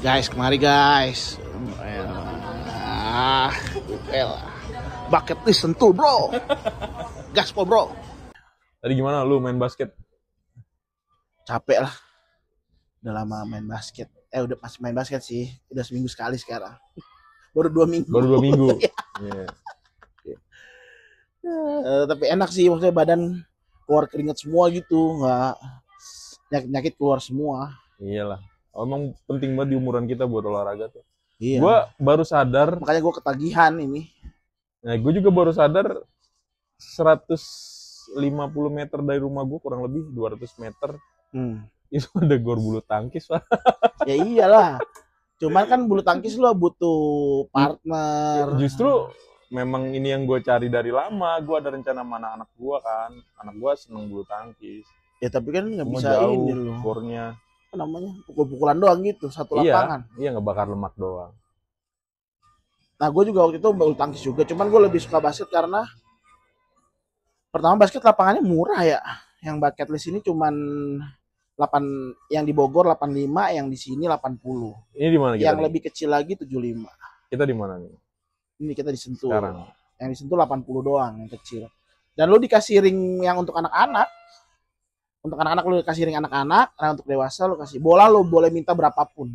Guys, kemari guys. Bucket list sentul bro. Gaspol bro. Tadi gimana lu main basket? Capek lah. Udah lama main basket. Udah masih main basket sih. Udah seminggu sekali sekarang. Baru 2 minggu. Baru 2 minggu. Yeah. Tapi enak sih, maksudnya badan keluar keringat semua gitu, nggak nyakit-nyakit keluar semua. Iyalah. Emang penting banget di umuran kita buat olahraga tuh. Iya. Gue baru sadar. Makanya gue ketagihan ini. Nah, gue juga baru sadar 150 meter dari rumah gue, kurang lebih 200 meter. Itu ada gor bulu tangkis, Pak. Ya iyalah. Cuman kan bulu tangkis lo butuh partner. Justru memang ini yang gue cari dari lama. Gue ada rencana sama anak-anak gue kan. Anak gue seneng bulu tangkis. Ya tapi kan nggak bisa jauh, ini loh. Gornya. Apa namanya? Pukul-pukulan doang gitu, satu lapangan. Iya, ngebakar lemak doang. Nah, gue juga waktu itu bulu tangkis juga. Cuman gue lebih suka basket karena pertama basket lapangannya murah ya. Yang bucket list ini cuman 8, yang di Bogor 85, yang di sini 80. Ini di mana kita? Yang lebih kecil lagi 75. Kita di mana nih? Ini kita di Sentul. Sekarang. Yang di Sentul 80 doang yang kecil. Dan lu dikasih ring yang untuk anak-anak. Untuk anak-anak lu kasih ring anak-anak, nah untuk dewasa lu kasih bola, lu boleh minta berapapun.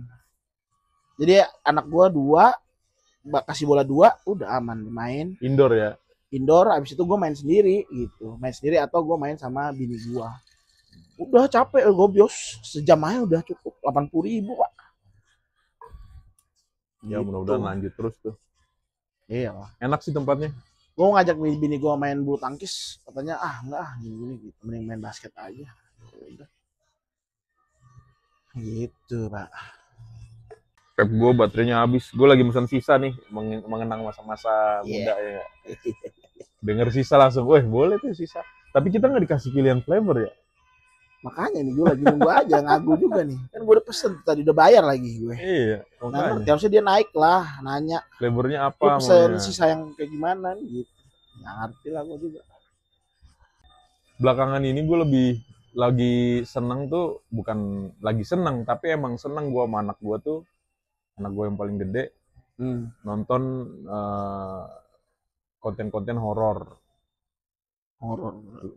Jadi anak gua 2, kasih bola 2, udah aman main. Indoor ya? Indoor, abis itu gue main sendiri gitu. Main sendiri atau gue main sama bini gue. Udah capek gue bios. Sejam aja udah cukup. 80.000 Pak. Ya gitu. Mudah-mudahan lanjut terus tuh. Iya lah. Enak sih tempatnya. Gue ngajak bini gue main bulu tangkis. Katanya enggak gini gitu. Mending main basket aja. Udah. Gitu Pak. Vape gue baterainya habis. Gue lagi pesan sisa nih. Mengenang masa-masa muda ya. Denger sisa langsung, weh boleh tuh sisa. Tapi kita nggak dikasih pilihan flavor ya. Makanya nih gue lagi nunggu aja, ngagu juga nih. Kan gue udah pesen tadi, udah bayar lagi gue. Iya. Nah, harusnya dia naik lah, nanya. Flavornya apa? Lu pesen sisa yang kayak gimana nih gitu. Nggak ngerti lah gue juga. Belakangan ini gue lagi seneng tuh, bukan lagi seneng, tapi emang seneng gue sama anak gue tuh. Anak gue yang paling gede. Nonton konten-konten horor.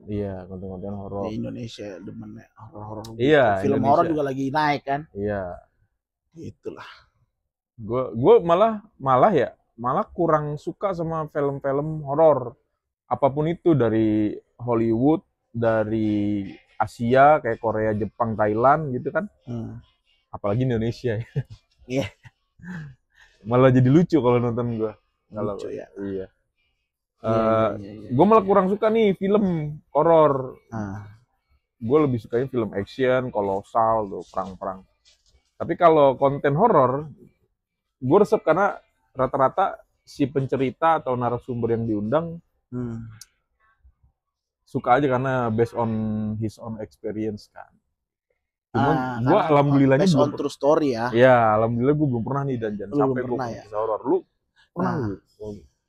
Iya, konten-konten horor. Di Indonesia demennya horor. Iya, film horor juga lagi naik kan. Iya. Itulah. Gue malah kurang suka sama film-film horor. Apapun itu, dari Hollywood, dari Asia kayak Korea, Jepang, Thailand gitu kan. Apalagi Indonesia. Iya. Malah jadi lucu kalau nonton gue. Lucu ya. Iya. Gue malah kurang suka nih film horor. Gue lebih sukanya film action, kolosal tuh, perang-perang. Tapi kalau konten horor, gue resep karena rata-rata si pencerita atau narasumber yang diundang suka aja karena based on his own experience kan. Cuman gue alhamdulillahnya based on true story ya. Iya, alhamdulillah gue belum pernah nih dan jangan sampai gue punya kisah horor. Lu pernah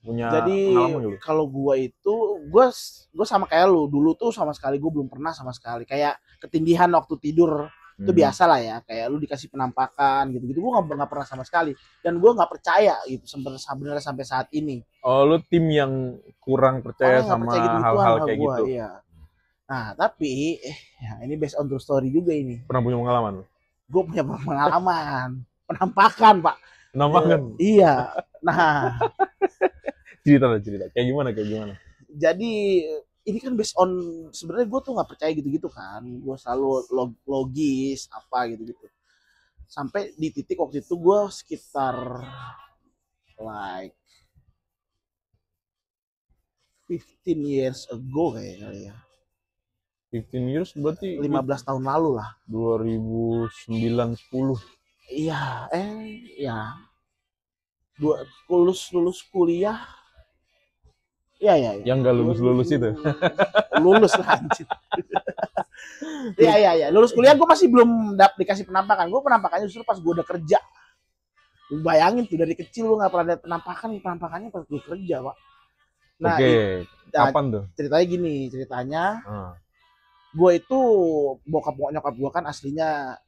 punya jadi kalau gue itu gue sama kayak lu dulu tuh sama sekali gue belum pernah sama sekali, kayak ketindihan waktu tidur itu biasa lah ya, kayak lu dikasih penampakan gitu-gitu gue nggak pernah sama sekali, dan gue nggak percaya gitu sebenarnya sampai saat ini. Oh, lu tim yang kurang percaya sama hal-hal kayak gitu. Iya. Nah tapi ya ini based on true story juga ini. Pernah punya pengalaman? Gue punya pengalaman penampakan Pak. Penampakan? Iya. Nah cerita kayak gimana? Jadi ini kan based on, sebenarnya gue tuh nggak percaya gitu-gitu kan, gue selalu logis apa gitu-gitu, sampai di titik waktu itu gue sekitar like 15 years ago kali ya. 15 years berarti 15 tahun lalu lah. 2009-10. Iya, ya. Lulus kuliah. Iya. Yang nggak lulus itu. Lulus lah anjir. Iya. Lulus kuliah gue masih belum dikasih penampakan. Gue penampakannya justru pas gue udah kerja. Lu bayangin tuh dari kecil lu nggak pernah ada penampakannya pas gue kerja Pak. Nah, kapan tuh? Ceritanya gue itu bokap nyokap gue kan aslinya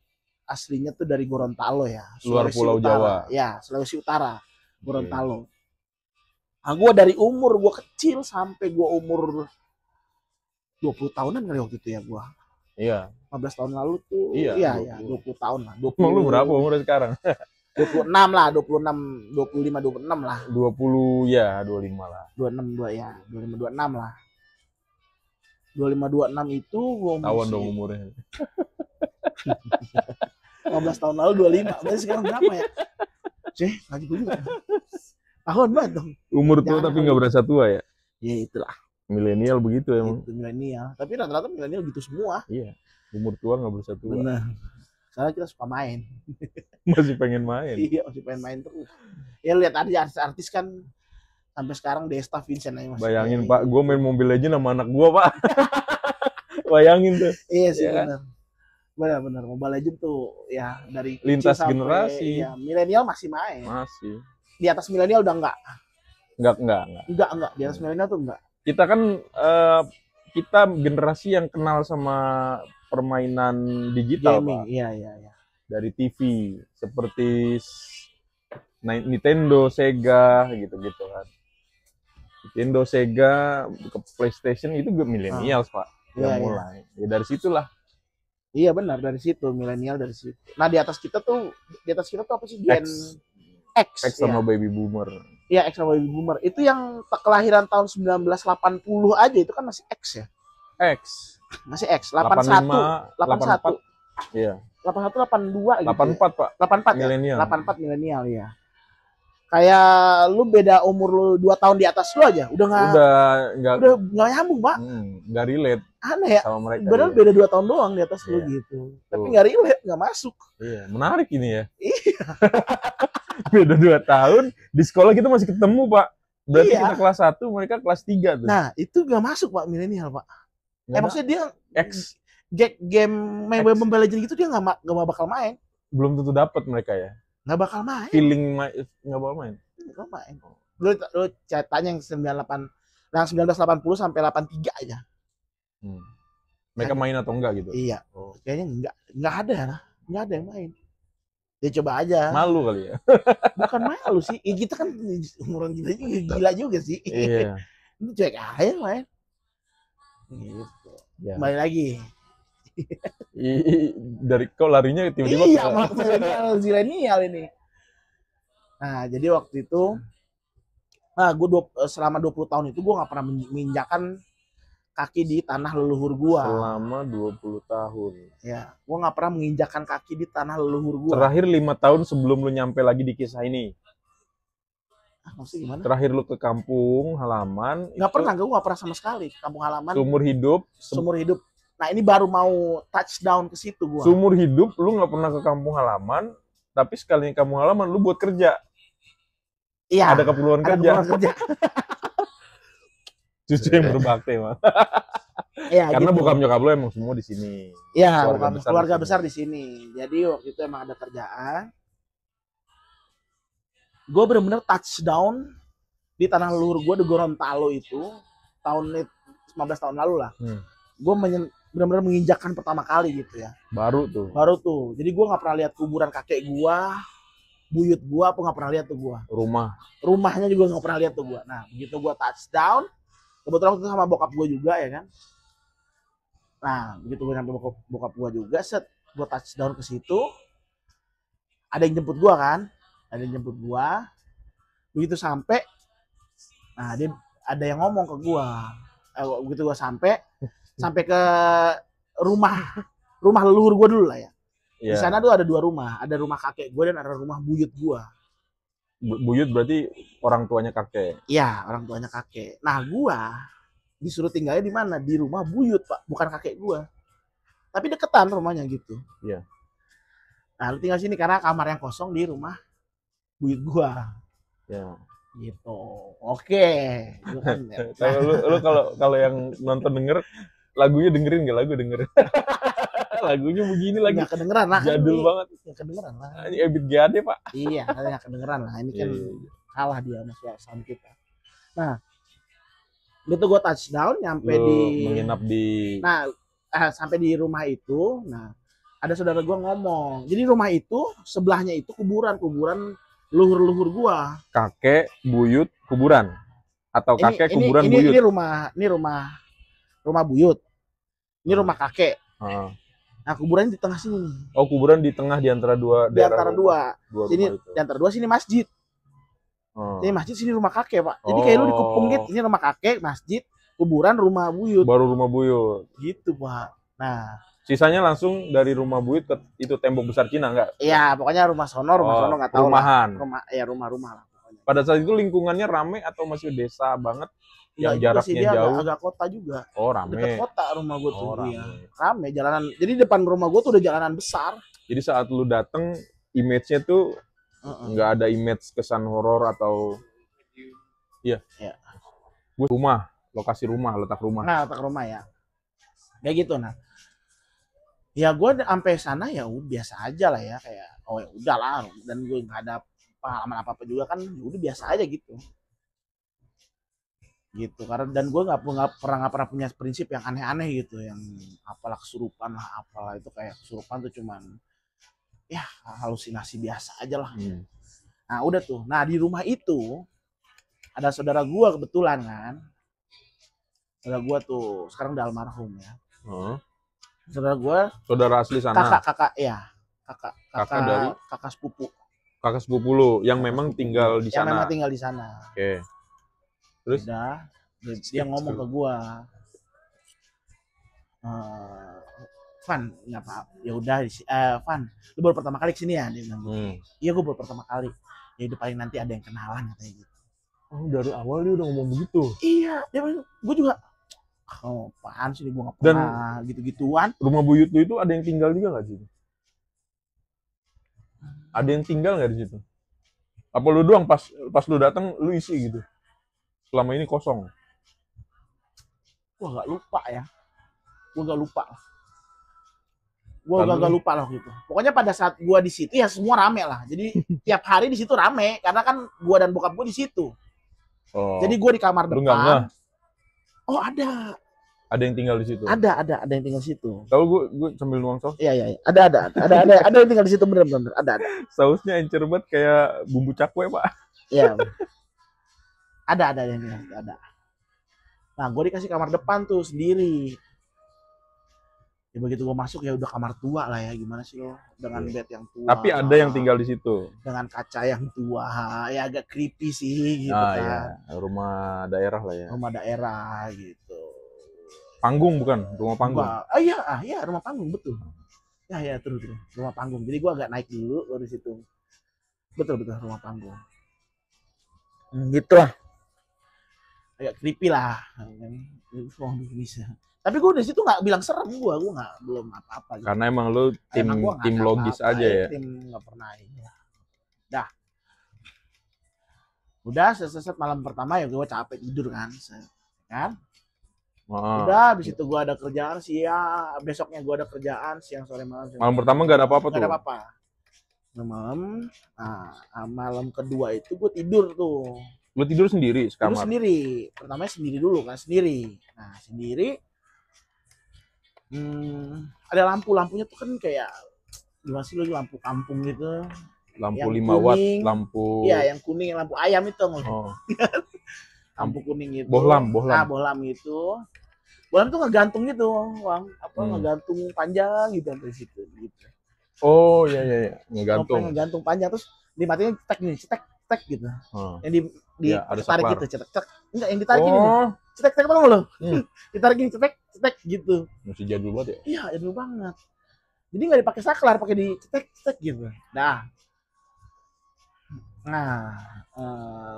aslinya tuh dari Gorontalo ya, Luar Sulawesi Pulau Utara. Jawa. Ya, Sulawesi Utara, Gorontalo. Nah, gue dari umur gue kecil sampai gue umur 20 tahunan kali waktu itu ya gue. Iya. 15 tahun lalu tuh, iya, ya 20 tahun lah. 20. Lu berapa umur sekarang? 26 lah, 26, 25, 26 lah. 20 ya, 25 lah. 26, 2 ya, 25, 26 lah. 25, 26 itu gue Tahun dong umurnya. 15 tahun lalu 25, berarti sekarang berapa ya? Ngaji gue juga. Tahun banget dong. Umur tua tapi nggak berasa tua ya? Ya itulah. Milenial begitu emang. Itu milenial. Tapi rata-rata milenial gitu semua. Iya. Umur tua nggak berasa tua. Benar. Soalnya kita suka main. Masih pengen main. Iya, masih pengen main terus. Ya lihat aja artis-artis kan sampai sekarang Desta Vincent aja masih. Bayangin Pak, gue main Mobile Legends sama anak gue Pak. Bayangin tuh. Iya sih ya, benar. Benar-benar Mobile Legends tuh ya dari lintas sampai, generasi. Ya, milenial masih main. Masih. Di atas milenial udah enggak. Enggak. Di atas milenial tuh enggak. Kita kan kita generasi yang kenal sama permainan digital, gaming, Pak. Iya. Dari TV seperti Nintendo, Sega gitu-gitu kan. Nintendo, Sega, ke PlayStation itu juga milenial, Pak. Yang mulai. Ya dari situlah. Iya benar, dari situ milenial dari situ. Nah, di atas kita tuh apa sih? Gen X sama Baby Boomer. Iya, X sama Baby Boomer. Itu yang kelahiran tahun 1980 aja itu kan masih X ya? X. Masih X. 81. 84. Iya. 81 82 gitu. 84, Pak. 84 milenial. Ya? 84 milenial ya. Kayak lu beda umur lu 2 tahun di atas lu aja, udah enggak nyambung, Pak. Enggak relate. Aneh ya. Sama mereka. Padahal beda 2 tahun doang di atas lu gitu. Tapi enggak relate, enggak masuk. Iya, menarik ini ya. Iya. Beda 2 tahun, di sekolah kita masih ketemu, Pak. Berarti kita kelas 1, mereka kelas 3 tuh. Nah, itu enggak masuk, Pak, milenial, Pak. Maksudnya dia X game main Mobile Legends gitu dia enggak bakal main. Belum tentu dapat mereka ya. Nggak bakal main. Feeling nggak bakal main. Nggak main. Lu tanya yang 1980 sampai 83 aja. Mereka main atau enggak gitu? Iya. Kayaknya enggak ada yang main. Ya coba aja. Malu kali ya. Bukan malu sih. Ya, kita kan umuran kita gila juga sih. Iya. Itu cuek aja main. Gitu. Ya. Balik lagi. Dari kok larinya tiba-tiba iya, milenial ini. Nah, jadi waktu itu gue selama 20 tahun itu gue nggak pernah menginjakan kaki di tanah leluhur gue. Selama 20 tahun. Ya, gue nggak pernah menginjakan kaki di tanah leluhur gue. Terakhir 5 tahun sebelum lu nyampe lagi di kisah ini. Maksudnya gimana? Terakhir lu ke kampung halaman. Nggak pernah, gue nggak pernah sama sekali ke kampung halaman. Seumur hidup. Nah, ini baru mau touchdown ke situ gua. Seumur hidup lu nggak pernah ke kampung halaman, tapi sekali kampung halaman lu buat kerja. Iya. Ada keperluan kerja. Cucu yang berbakti, Mas. Iya, karena gitu. bokap nyokap lu emang semua di sini. Iya, keluarga besar di sini. Jadi waktu itu emang ada kerjaan. Gue bener-bener touchdown di tanah leluhur gue di Gorontalo itu tahun 15 tahun lalu lah. Gue benar-benar menginjakkan pertama kali gitu ya. Baru tuh. Jadi gue nggak pernah lihat kuburan kakek gue, buyut gue, apa nggak pernah lihat tuh gue. Rumahnya juga nggak pernah lihat tuh gue. Nah, begitu gue touchdown, kebetulan waktu itu sama bokap gue juga ya kan. Nah, begitu gue nyampe bokap gue juga, gue touchdown ke situ. Ada yang jemput gue kan, Begitu sampai, nah dia ada yang ngomong ke gue. Begitu gue sampai ke rumah leluhur gue dulu lah ya. Di sana tuh ada 2 rumah, ada rumah kakek gue dan ada rumah buyut gue. Buyut berarti orang tuanya kakek. Iya, orang tuanya kakek. Nah, gue disuruh tinggalnya di mana? Di rumah buyut, Pak, bukan kakek gue. Tapi deketan rumahnya gitu. Iya. Nah, lu tinggal sini karena kamar yang kosong di rumah buyut gue. Ya. Gitu. Oke. Lu kalau yang nonton denger lagunya dengerin nggak? Lagunya begini lagi. Nggak kedengeran lah. Jadul banget. Nggak kedengeran lah. Ini Ebit Gade, Pak. Iya, nggak kedengeran lah. Ini kan kalah dia sama sound kita. Nah, itu gue touchdown nyampe menginap di. Nah, sampai di rumah itu. Nah, ada saudara gua ngomong. Jadi rumah itu sebelahnya itu kuburan luhur-luhur gua. Kakek, buyut, kuburan. Atau kakek, kuburan, buyut. Ini rumah buyut. Ini rumah kakek. Nah, kuburan di tengah sini. Oh, kuburan di tengah di antara dua di antara dua. Sini itu. di antara dua sini masjid. Ini masjid, sini rumah kakek, Pak. Jadi kayak lu dikepung gitu. Ini rumah kakek, masjid, kuburan, rumah buyut. Baru rumah buyut. Gitu, Pak. Nah, sisanya langsung dari rumah buyut ke itu tembok besar Cina enggak? Iya, pokoknya rumah sono enggak tahu rumahan. Lah. Rumah lah pokoknya. Pada saat itu lingkungannya rame atau masih desa banget? Yang jaraknya jauh. Agak kota juga. Oh, rame. Dekat kota rumah gua tuh. Rame jalanan. Jadi depan rumah gua tuh udah jalanan besar. Jadi saat lu dateng image-nya tuh nggak ada image kesan horor atau iya. Gue rumah, lokasi rumah, letak rumah. Nah, letak rumah ya. Kayak gitu nah. Ya gue sampai sana ya udah biasa aja lah ya, kayak oh ya udahlah, dan gue nggak ada pengalaman apa juga kan, udah biasa aja gitu karena dan gue nggak pernah punya prinsip yang aneh-aneh gitu, yang apalah kesurupan lah apalah, itu kayak kesurupan tuh cuman ya halusinasi biasa aja lah. Nah udah tuh, nah di rumah itu ada saudara gue kebetulan kan, saudara gue tuh sekarang udah almarhum ya. Saudara gue, saudara asli sana. Kakak dari kakak sepupu lu yang memang tinggal di sana. Yang memang tinggal di sana. Oke. Terus udah dia ngomong ke gue, Van, nggak apa, ya udah, Van, lu baru pertama kali kesini ya? Dia bilang, iya gue baru pertama kali. Ya udah paling nanti ada yang kenalan katanya gitu. Oh dari awal dia udah ngomong begitu? Iya, dia bilang, gue juga apaan sih, gue gak pernah gitu-gituan. Rumah buyut lu itu ada yang tinggal juga gak sih? Ada yang tinggal gak di situ? Apa lu doang pas lu datang lu isi gitu? Selama ini kosong? Gua gak lupa ya. Gua gak lupa lah gitu. Pokoknya pada saat gua di situ ya semua rame lah. Jadi tiap hari di situ rame karena kan gua dan bokap gua di situ. Jadi gua di kamar depan. Oh ada. Ada yang tinggal di situ. Ada yang tinggal di situ. Tahu gue sambil nuang saus. Iya. Ada yang tinggal di situ bener. Ada. Sausnya encer banget kayak bumbu cakwe, Pak. Iya. Ada yang tinggal di situ, ada. Nah, gue dikasih kamar depan tuh sendiri. Ya begitu gue masuk ya udah kamar tua lah ya, gimana sih lo dengan bed yang tua. Tapi ada yang tinggal di situ. Dengan kaca yang tua, ya agak creepy sih gitu kan. Iya. Rumah daerah lah ya. Rumah daerah gitu. Panggung bukan? Rumah panggung. Iya, rumah panggung betul. Ya terus rumah panggung. Jadi gue agak naik dulu dari situ. Betul rumah panggung. Gitu lah. Agak creepy lah. Bisa. Tapi gue di situ nggak bilang serem, gue nggak, belum apa-apa. Gitu. Karena emang lu tim logis aja ya. Tim nggak pernah ini. Dah. Udah seset malam pertama ya gue capek tidur kan. Udah habis itu gue ada kerjaan siang, besoknya gue ada kerjaan siang sore malam. Malam pertama nggak ada apa-apa tuh. Nggak ada apa-apa. Malam kedua itu gue tidur tuh. Lu tidur sendiri sekamar? Tidur sendiri. Pertamanya sendiri dulu kan, sendiri. Nah, sendiri. Ada lampunya tuh kan kayak gimana sih, lampu kampung gitu. Lampu 5 watt, lampu. Iya, yang kuning, lampu ayam itu. Lampu kuning itu. Bohlam. Nah, bohlam itu. Bohlam tuh ngegantung gitu, Bang. Ngegantung panjang gitu dari situ gitu. Oh, iya. Ngegantung panjang terus dimatiin cetek gitu. Yang ditarik gitu, cetek. Enggak, yang ditarik ini. Cetek banget loh. Ditarik gini cetek gitu. Masih jadul banget ya? Iya, jadul banget. Jadi nggak dipakai saklar, pakai di cetek gitu.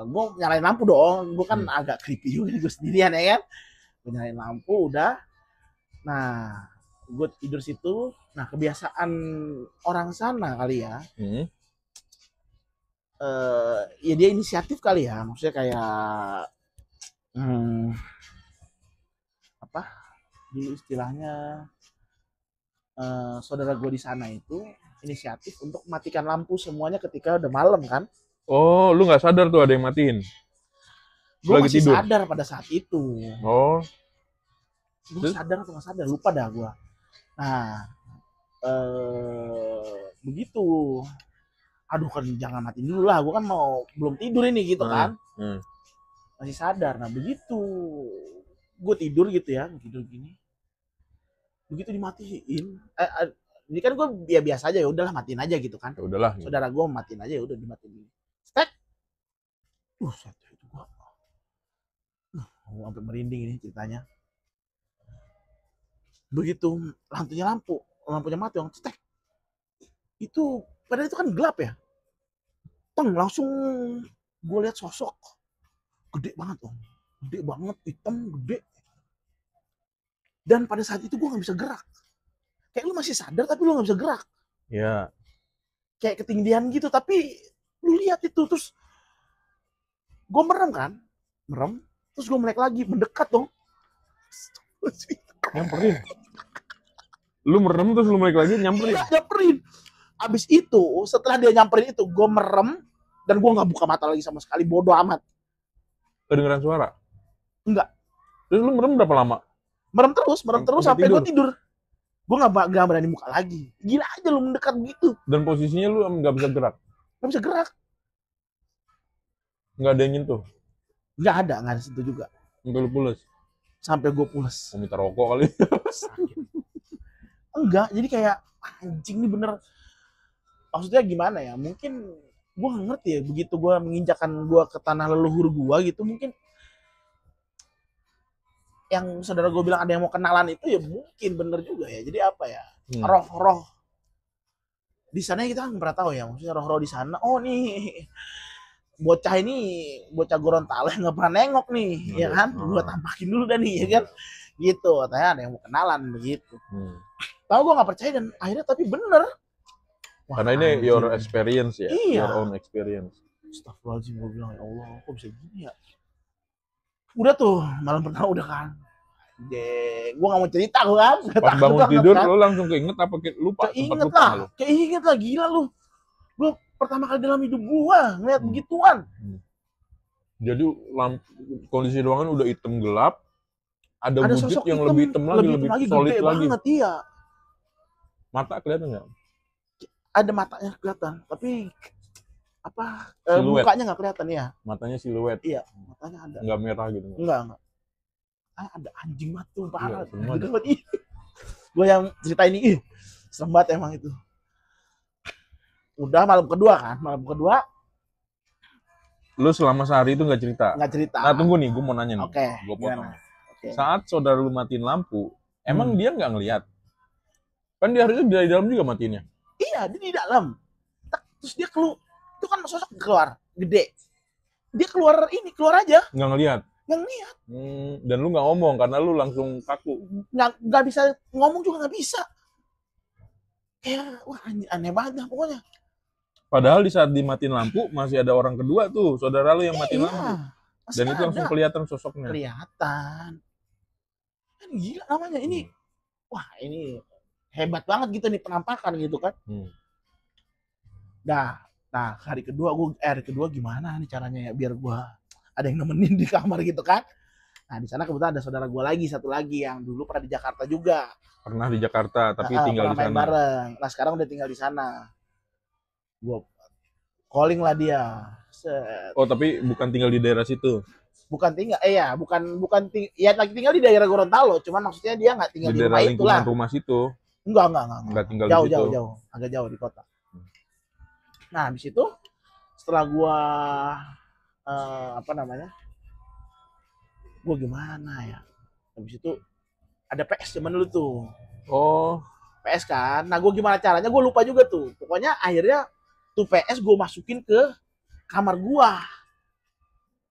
Gue nyalain lampu dong. Gue kan agak creepy juga gue sendirian ya kan. Gue nyalain lampu udah. Nah, gue tidur situ. Nah, kebiasaan orang sana kali ya. Ya dia inisiatif kali ya. Maksudnya kayak apa? Dulu istilahnya saudara gue di sana itu inisiatif untuk matikan lampu semuanya ketika udah malam kan. Oh, lu nggak sadar tuh ada yang matiin? Gue masih tidur. Sadar pada saat itu. Oh. Gue sadar atau nggak sadar, lupa dah gue. Nah, begitu, aduh kan jangan matiin dulu lah, gue kan mau belum tidur ini gitu kan, masih sadar. Nah begitu gue tidur gitu ya, tidur gini, begitu dimatiin, ini kan gue ya biasa aja, ya udahlah matiin aja gitu kan, ya udahlah saudara gue matiin aja, ya udah dimatiin, stek, satu itu gue sampai merinding ini ceritanya. Begitu lampunya mati, yang cetek itu, padahal itu kan gelap ya, langsung gue lihat sosok gede banget, gede banget, hitam, gede. Dan pada saat itu gue nggak bisa gerak, kayak lu masih sadar tapi lu nggak bisa gerak, ya kayak ketinggian gitu, tapi lu lihat itu. Terus gue merem, terus gue melek lagi, mendekat dong, nyamperin. Lu merem terus lu melek lagi nyamperin. Iya, nyamperin. Abis itu setelah dia nyamperin itu, gue merem dan gue nggak buka mata lagi sama sekali, bodoh amat. Kedengeran suara? Enggak. Terus lu merem berapa lama? Merem terus sampai gue tidur. Gue nggak berani buka lagi. Gila aja lu mendekat gitu. Dan posisinya lu nggak bisa gerak? Nggak bisa gerak. Nggak ada yang nyentuh? Nggak ada sentuh juga. Sampai lu pules? Sampai gue pules. Mau minta rokok kali? Sakit. Enggak, jadi kayak anjing nih bener. Maksudnya gimana ya? Mungkin gue nggak ngerti ya. Begitu gue menginjakan gue ke tanah leluhur gue gitu, mungkin yang saudara gue bilang ada yang mau kenalan itu, ya mungkin bener juga ya. Jadi apa ya, roh-roh di sana kita kan pernah tahu ya, maksudnya roh-roh di sana. Oh nih bocah Gorontalo yang nggak pernah nengok nih, ya kan? Gue tampakin dulu dah nih, ya kan? Gitu, katanya ada yang mau kenalan begitu. Tahu gue nggak percaya, dan akhirnya tapi bener. Wah, karena ini your experience ya, iya. Your own experience. Astagfirullahaladzim, gue bilang, ya Allah, kok bisa gini ya? Udah tuh, malam pertama udah kan. Gue gak mau cerita gue kan. Pas bangun tidur kan? Lo langsung keinget apa lupa? Keinget lah, gila lu. Gue pertama kali dalam hidup gue ngeliat begituan. Jadi kondisi ruangan udah hitam gelap, ada wujud yang lebih hitam lagi, lebih solid lagi. Banget, iya. Mata kelihatan nggak? Ada matanya kelihatan, tapi apa, mukanya nggak kelihatan ya. Matanya siluet. Iya, matanya ada. Nggak merah gitu? Enggak. Ada anjing banget tuh, parah. Gue yang cerita ini, serem banget emang itu. Udah malam kedua. Lu selama sehari itu nggak cerita? Nggak cerita. Nah tunggu nih, gue mau nanya nih. Oke. Gue potong. Saat saudara lu matiin lampu, emang dia nggak ngelihat? Kan dia harusnya dari dalam juga matiinnya. Iya, dia di dalam. Terus dia itu kan sosok keluar, gede. Dia keluar aja. Nggak ngelihat? Nggak ngelihat. Dan lu nggak ngomong karena lu langsung kaku. Nggak bisa ngomong juga, nggak bisa. Kayak wah aneh banget pokoknya. Padahal di saat dimatiin lampu masih ada orang kedua tuh, saudara lu yang matiin lampu. Dan itu langsung kelihatan sosoknya. Kelihatan. Kan gila namanya ini. Wah ini hebat banget gitu nih penampakan gitu kan. Nah hari kedua gimana nih caranya ya biar gua ada yang nemenin di kamar gitu kan. Nah di sana kebetulan ada saudara gue satu lagi yang dulu pernah di Jakarta juga. Pernah di Jakarta tapi tinggal di sana. Bareng. Nah sekarang udah tinggal di sana. Gue calling lah dia. Oh tapi bukan tinggal di daerah situ? Bukan tinggal, ya lagi tinggal di daerah Gorontalo. Cuman maksudnya dia nggak tinggal di rumah itu lah. Rumah situ? Enggak tinggal di situ. Jauh, agak jauh di kota. Nah habis itu setelah gue gue gimana ya, habis itu ada PS zaman dulu tuh. Oh PS kan, nah gue gimana caranya gue lupa juga tuh, pokoknya akhirnya tuh PS gue masukin ke kamar gue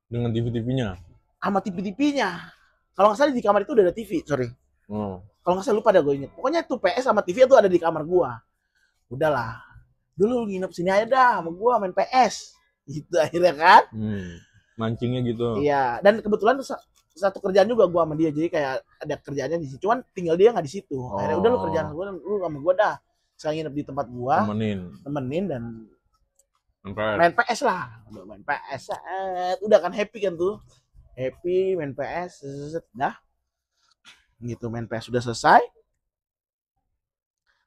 dengan TV-TV-nya sama TV-TV-nya. Kalau nggak salah di kamar itu udah ada TV, kalau nggak salah lupa dah gue inget, pokoknya tuh PS sama TV itu ada di kamar gue. Udahlah dulu nginep sini aja dah sama gue main PS gitu akhirnya kan. Mancingnya gitu. Iya, dan kebetulan satu kerjaan juga gua sama dia, jadi kayak ada kerjaannya di situ, cuman tinggal dia nggak di situ. Akhirnya udah lu kerjaan gua, lu sama gua dah sekarang nginep di tempat gua, temenin dan main PS lah. Udah main PS, udah kan happy kan tuh, main PS, dah gitu, main PS sudah selesai.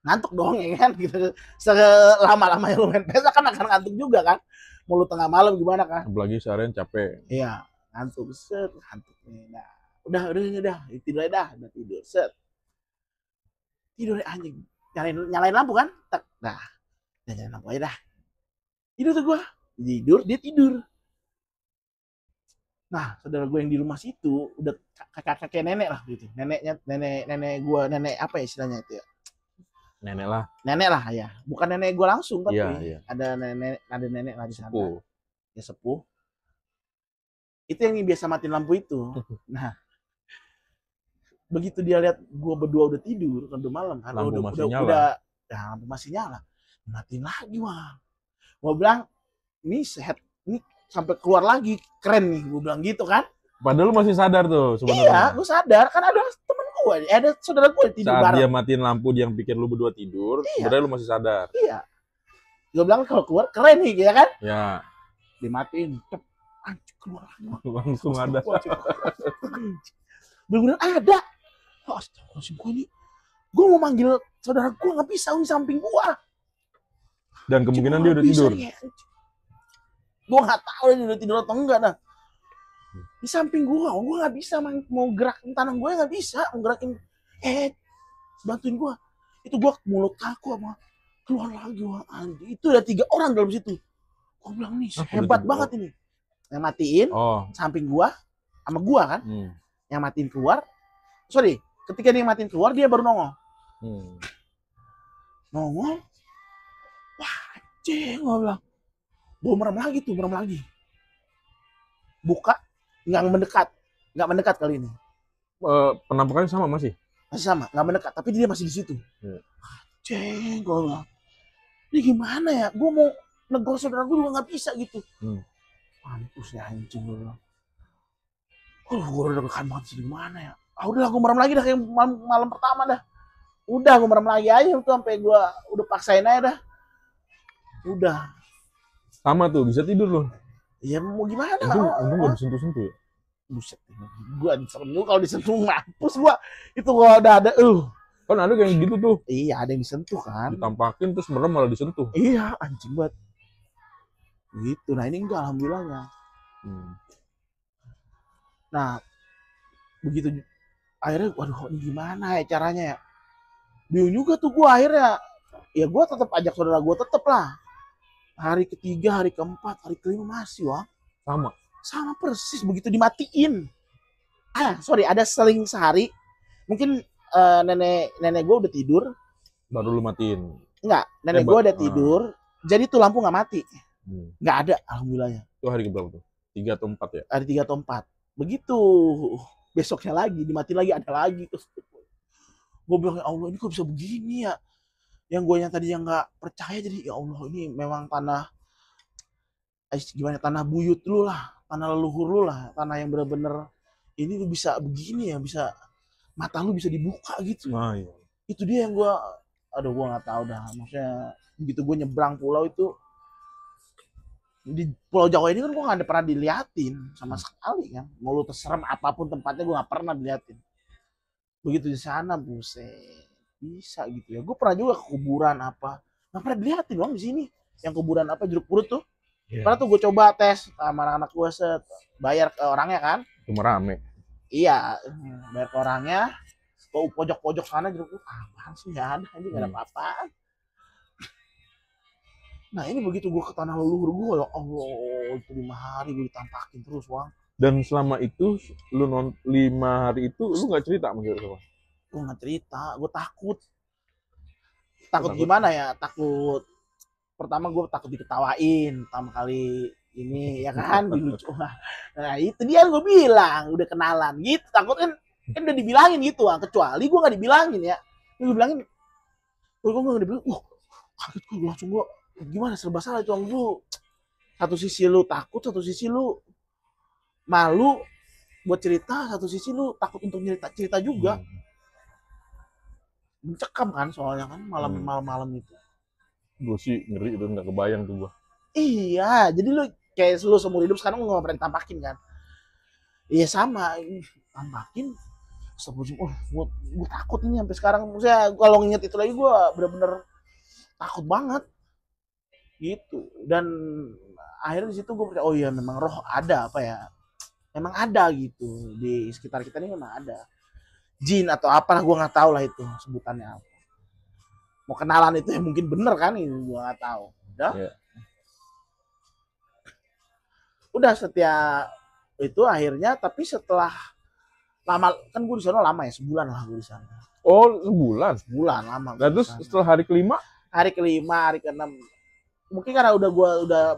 ngantuk dong ya kan gitu. Selama-lamanya lu main PS kan akan ngantuk juga kan. Mau lu tengah malam gimana kan? Apalagi seharian capek. Iya, ngantuk ngantuk nih. Nah, udah tidur aja udah tidur tidur anjing. Nyalain lampu kan? Tak. Nah, nyalain lampu aja dah. Tidur tuh gua. Dia tidur. Nah, saudara gue yang di rumah situ udah kakek nenek lah gitu. Nenek gue, nenek apa ya istilahnya itu ya? Nenek lah. Nenek lah ya. Bukan nenek gue langsung tapi iya. ada nenek lah di sana. Sepuh. Ya sepuh. Itu yang biasa matiin lampu itu. Nah, begitu dia lihat gue berdua udah tidur, udah malam kan, lampu lampu masih nyala. Matiin lagi, wah. Gue bilang, ini sampai keluar lagi, keren nih, gue bilang gitu kan. Padahal lu masih sadar tuh sebenarnya. Iya, gue sadar, kan ada temen gue, ada saudara gue tidur saat bareng. Dia matiin lampu, dia yang pikir lu berdua tidur, sebenarnya lu masih sadar. Iya. Gue bilang kalau keluar keren nih, ya kan? Ya. Dimatiin, keluar lagi. Langsung ada. Bener-bener ada. Astagfirullahaladzim, gue ini, gue mau manggil saudara gue nggak bisa, di samping gue. Dan kemungkinan dia udah tidur. Ya. Gue nggak tahu dia udah tidur atau enggak dah. Di samping gue nggak bisa mau gerakin tangan gue nggak bisa, mau gerakin bantuin gue. Itu gue mulut kaku sama keluar lagi wah anjing. Itu ada 3 orang dalam situ. Gue bilang nih hebat banget ini. Yang matiin samping gue sama gue kan. Yang matiin keluar. Sorry, ketika dia matiin keluar dia baru nongol. Nongol. Wah anjing gue bilang. Gue merem lagi. Buka, nggak mendekat kali ini. Penampakannya sama masih sama, nggak mendekat, tapi dia masih di situ. Ceng, gue bilang, ini gimana ya? Gue mau negor saudara gue juga nggak bisa gitu. Mampus ya anjing gue bilang. Gue udah deg-degan banget sih gimana ya? Udahlah gue merem lagi dah kayak malam pertama dah. Udah gue merem lagi aja tuh sampai gue udah paksain aja dah. Udah. Sama tuh, bisa tidur loh. Ya mau gimana? Untung gak disentuh-sentuh ya? Buset, gue disentuh, kalau disentuh mampus gue. Itu gua udah ada, Kan ada kayak gitu tuh. Iya, ada yang disentuh kan. Ditampakin terus merem malah disentuh. Iya, anjing banget. Gitu, nah ini enggak alhamdulillahnya. Nah, begitu akhirnya, waduh ini gimana ya caranya ya? Bingung juga tuh gue akhirnya. Ya gue tetap ajak saudara gue tetep lah. Hari ketiga, hari keempat, hari kelima masih wah. Sama persis begitu dimatiin. Ada seling sehari. Mungkin nenek gue udah tidur. Baru lu matiin. Enggak, nenek gue udah tidur. Jadi tuh lampu nggak mati. Nggak ada, alhamdulillahnya. Itu hari keberapa tuh? 3 atau 4 ya? Hari 3 atau 4. Begitu besoknya lagi dimatiin lagi, ada lagi. Gue bilang ya Allah ini kok bisa begini ya. Yang gue yang tadi yang nggak percaya jadi ya Allah ini memang tanah buyut lu lah, tanah leluhur lu lah, tanah yang bener-bener ini lu bisa begini ya, bisa mata lu bisa dibuka gitu. Iya. Itu dia yang gue nggak tahu dah. Maksudnya begitu gue nyebrang pulau itu di Pulau Jawa ini kan gue nggak pernah diliatin sama sekali kan. Mau lu terserem apapun tempatnya gue nggak pernah diliatin. Begitu di sana buset. Bisa gitu ya. Gue pernah juga ke kuburan apa. Nggak pernah dilihatin doang di sini. Yang kuburan apa Jeruk Purut tuh. Pernah tuh gue coba tes sama anak-anak gue bayar ke orangnya kan. Cuma rame. Iya, bayar ke orangnya. Ke pojok-pojok sana Jeruk Purut. Apaan sih nggak ada. Ini nggak ada apa-apaan. Nah ini begitu gue ke tanah leluhur gue. Ya Allah itu 5 hari gue ditampakin terus Wang. Dan selama itu lu 5 hari itu lu nggak cerita sama siapa? Gue nggak cerita, gue takut gimana ya, takut pertama gue takut diketawain pertama kali ini ya kan dilucu. Nah itu dia gue bilang udah kenalan gitu, takut kan udah dibilangin gitu kecuali gue nggak dibilangin ya, gue bilangin gue nggak dibilang, kaget gue langsung gue gimana serba salah itu lu, satu sisi lu takut, satu sisi lu malu buat cerita, satu sisi lu takut untuk cerita juga. Mencekam kan soalnya kan malam itu. Gue sih ngeri itu nggak kebayang tuh gue. Iya, jadi lu kayak lu seumur hidup sekarang lu nggak pernah ditampakin kan? Iya sama, tampakin Astagfirullahaladzim, gue takut ini sampai sekarang. Maksudnya kalau nginget itu lagi gue bener-bener takut banget gitu. Dan akhirnya di situ gue percaya, oh iya memang roh ada apa ya, memang ada gitu di sekitar kita ini, memang ada jin atau apalah, gue nggak tahu lah itu sebutannya apa. Mau kenalan itu ya mungkin bener kan, ini gue nggak tahu. Udah setiap itu akhirnya, tapi setelah lama kan gue di sana lama ya, sebulan lah gue di sana. Oh, sebulan lama. Nah, terus setelah hari kelima, hari keenam, mungkin karena udah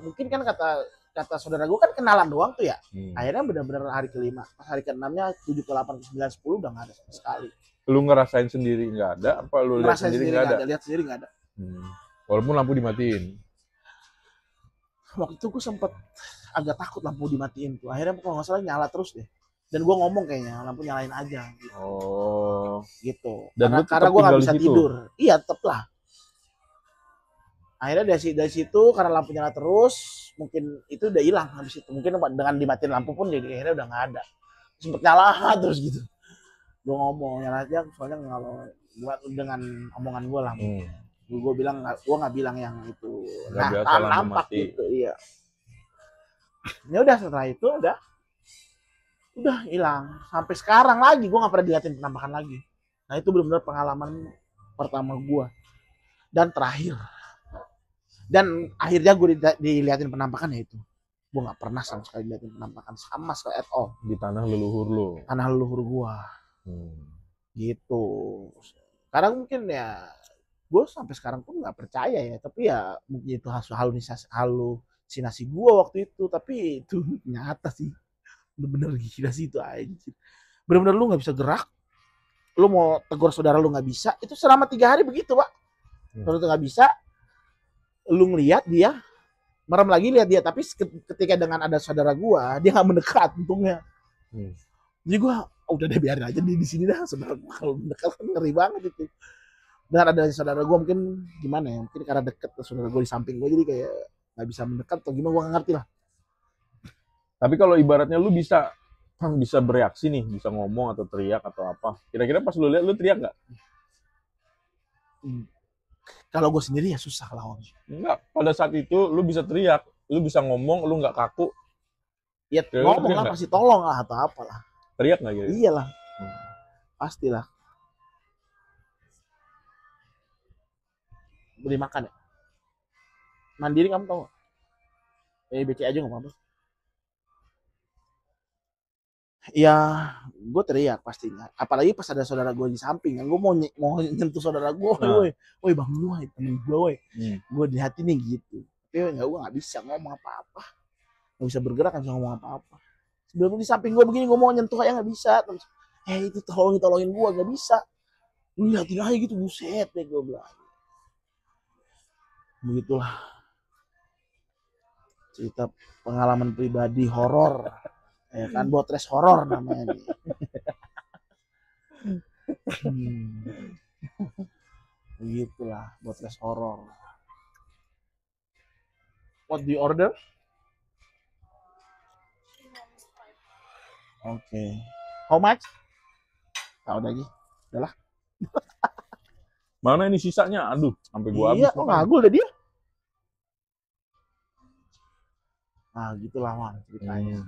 mungkin kan kata saudara gue kan kenalan doang tuh ya. Akhirnya benar-benar hari kelima, pas hari keenamnya 7 ke 8 ke 9 10 udah nggak ada sama sekali. Lu ngerasain sendiri nggak ada? Apa lu lihat sendiri nggak ada? Lihat sendiri nggak ada. Walaupun lampu dimatiin. Waktu itu gue sempet agak takut lampu dimatiin tuh. Akhirnya kalau nggak salah nyala terus deh. Dan gue ngomong kayaknya lampu nyalain aja. Gitu. Oh. Gitu. Dan karena gue nggak bisa tidur. Iya tetep lah. Akhirnya dari situ karena lampu nyala terus, mungkin itu udah hilang habis itu. Mungkin dengan dimatiin lampu pun jadi akhirnya udah nggak ada. Sempet nyala terus gitu. Gue ngomong nyala aja, soalnya kalau buat dengan omongan gue lah. Gue bilang, gue nggak bilang yang itu. Nah, nampak gitu, iya. Ya udah setelah itu udah hilang. Sampai sekarang lagi gue nggak pernah diliatin penampakan lagi. Nah itu benar-benar pengalaman pertama gue dan terakhir. Dan akhirnya gue diliatin penampakan ya itu. Gue nggak pernah sama sekali diliatin penampakan sama sekali at all. Di tanah leluhur lo. Tanah leluhur gue. Gitu. Karena mungkin ya gue sampai sekarang pun nggak percaya ya, tapi ya mungkin itu halusinasi gue waktu itu, tapi itu nyata sih, bener-bener gila sih itu aja, bener-bener lu nggak bisa gerak, lu mau tegur saudara lu nggak bisa, itu selama 3 hari begitu pak, kalau itu nggak bisa, lu ngelihat dia, merem lagi lihat dia, tapi ketika dengan ada saudara gue, dia nggak mendekat untungnya, jadi gue udah deh biarin aja di sini dah, saudara gue kalau mendekat kan ngeri banget itu. Dan ada saudara gue mungkin gimana ya, mungkin karena deket saudara gue di samping gue, jadi kayak nggak bisa mendekat atau gimana, gue nggak ngerti lah. Tapi kalau ibaratnya lu bisa bereaksi nih, bisa ngomong atau teriak atau apa, kira-kira pas lu lihat lu teriak nggak? Kalau gue sendiri ya susah lah. Enggak, pada saat itu lu bisa teriak, lu bisa ngomong, lu nggak kaku. Ya ngomong lah, pasti tolong lah atau apalah. Teriak nggak gitu? Iyalah, pastilah. Beli makan ya, mandiri kamu tahu BC aja nggak apa-apa ya, gue teriak pastinya, apalagi pas ada saudara gue di samping, gue mau nyentuh saudara gue, woi bang gue temen gue, gue di hati nih gitu, tapi gue nggak bisa ngomong apa-apa, nggak bisa bergerak, nggak bisa ngomong apa-apa. Sebelum di samping gue begini, gue mau nyentuh kayak nggak bisa, terus itu tolongin gue, nggak bisa, lu liatin aja gitu, buset deh gue bilang. Begitulah cerita pengalaman pribadi horor, ya kan, Botres horor namanya nih. Begitulah Botres horor. What do you order? Okay. How much? Tahu lagi, udahlah. Mana ini sisanya? Aduh, sampai gua habis. Iya, ngagul deh dia. Nah, gitulah man ceritanya.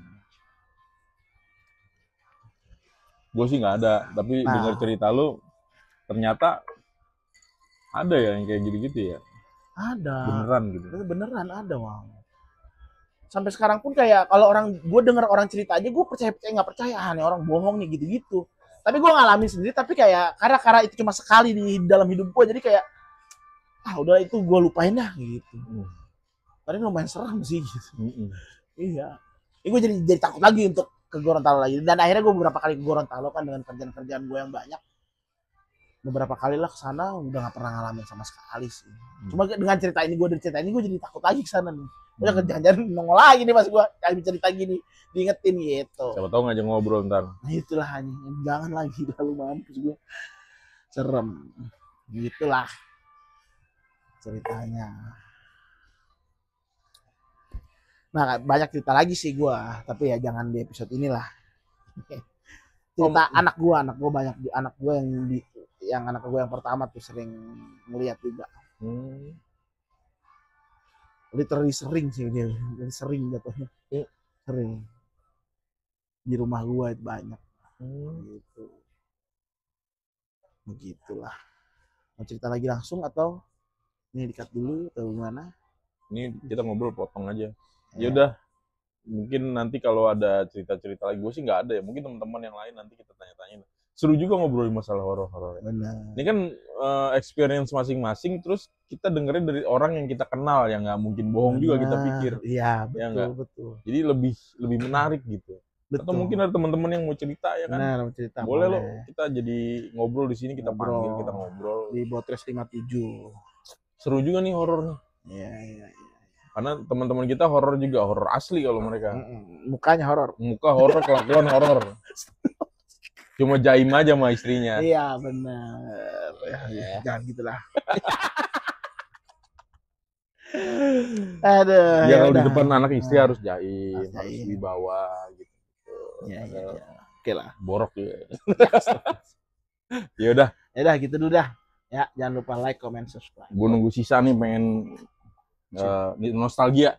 Gue sih nggak ada, tapi dengar cerita lu, ternyata ada ya yang kayak gitu-gitu ya. Ada. Beneran gitu. Beneran ada, Wang. Sampai sekarang pun kayak kalau gue dengar orang cerita aja, gue percaya nggak percaya, nih orang bohong nih gitu-gitu. Tapi gue ngalamin sendiri, tapi kayak karena itu cuma sekali di dalam hidup gue, jadi kayak udah itu gue lupain dah gitu. Padahal lumayan serem sih gitu. Iya. Ini gue jadi takut lagi untuk ke Gorontalo lagi. Dan akhirnya gue beberapa kali ke Gorontalo kan dengan kerjaan-kerjaan gue yang banyak. Beberapa kali lah ke sana udah nggak pernah ngalamin sama sekali sih. Cuma dengan cerita ini gue jadi takut lagi ke sana nih. Udah kerjaan nongol lagi nih pas gue kali cerita gini, diingetin gitu. Siapa tahu ngajak ngobrol ntar. Nah itulah hanya, jangan lagi, lalu mampus gue. Serem. Gitulah ceritanya. Nah banyak cerita lagi sih gue, tapi ya jangan di episode inilah. cerita anak gua banyak anak gua yang anak gua yang pertama tuh sering ngeliat juga. Literally sering sih dia, sering jatuhnya. Sering. Di rumah gua itu banyak. Gitu. Begitulah. Mau cerita lagi langsung atau ini dikat dulu atau gimana? Ini kita ngobrol potong aja. Ya udah, mungkin nanti kalau ada cerita-cerita lagi, gue sih nggak ada ya. Mungkin teman-teman yang lain nanti kita tanya-tanyain. Seru juga ngobrolin masalah horor-horor. Benar. Ini kan experience masing-masing, terus kita dengerin dari orang yang kita kenal, yang nggak mungkin bohong juga kita pikir. Iya, Ya betul. Jadi lebih menarik gitu. Betul. Atau mungkin ada teman-teman yang mau cerita ya kan? Benar, cerita. Boleh loh, kita jadi ngobrol di sini, kita panggil, kita ngobrol. Di Botres 57. Seru juga nih horornya. Iya. Karena teman-teman kita horor juga, horor asli kalau mereka. Mukanya horor. Muka horor, kelakuan horor. Cuma jaim aja sama istrinya. Iya, benar. Jangan gitulah. Aduh. Ya kalau di depan anak istri harus jaim, harus dibawa gitu. Iya. Oke lah. Borok ya. Ya udah. Ya udah gitu dulu dah. Ya, jangan lupa like, comment, subscribe. Gue nunggu sisa nih pengen nostalgia.